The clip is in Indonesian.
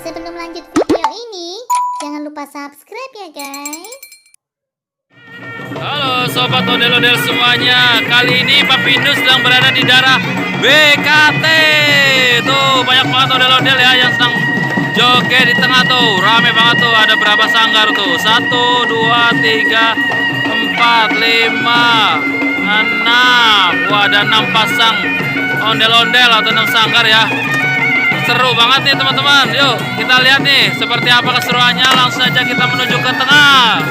Sebelum lanjut video ini, jangan lupa subscribe ya guys. Halo sobat ondel-ondel semuanya. Kali ini Papi Indus sedang berada di daerah BKT. Tuh banyak banget ondel-ondel ya yang sedang joget di tengah tuh. Rame banget tuh. Ada berapa sanggar tuh? 1, 2, 3, 4, 5, 6. Wah, ada 6 pasang ondel-ondel atau 6 sanggar ya. Seru banget nih teman-teman. Yuk kita lihat nih seperti apa keseruannya. Langsung saja kita menuju ke tengah.